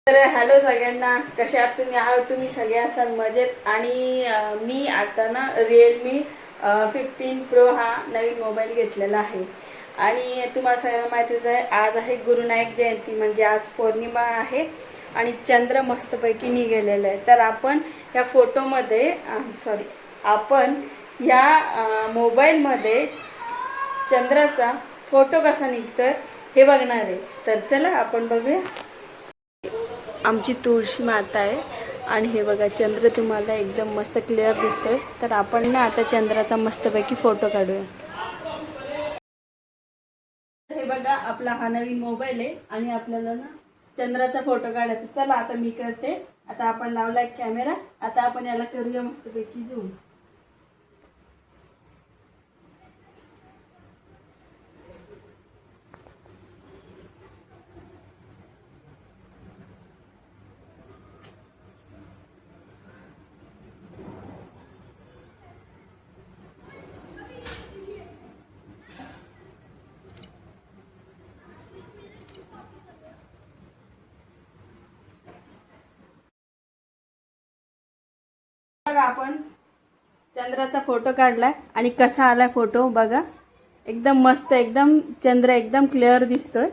तर हॅलो सगळ्यांना, कसे आहात तुम्ही? तुम्ही सगळे असाल मजेत. आणि मी आता ना रिअलमी 15 प्रो हा नवीन मोबाईल घेतलेला आहे. आणि तुम्हाला सगळ्यांना माहितीच आहे, आज आहे गुरुनानक जयंती, म्हणजे आज पौर्णिमा आहे आणि चंद्र मस्तपैकी निघालेला आहे. तर आपण या फोटोमध्ये आपण या मोबाईलमध्ये चंद्राचा फोटो कसा निघतोय हे बघणार आहे. तर चला आपण बघूया. आमची तुळशी माता आहे आणि हे बघा, चंद्र तुम्हाला एकदम मस्त क्लिअर दिसतोय. तर आपण ना आता चंद्राचा मस्तपैकी फोटो काढूया. हे बघा, आपला हा नवीन मोबाईल आहे आणि आपल्याला ना चंद्राचा फोटो काढायचा. चला आता मी करते. आता आपण लावलाय कॅमेरा, आता आपण याला करूया मस्तपैकी झूम. बघा, आपण चंद्राचा फोटो काढलाय आणि कसा आलाय फोटो बघा. एकदम मस्त, एकदम चंद्र एकदम क्लिअर दिसतोय.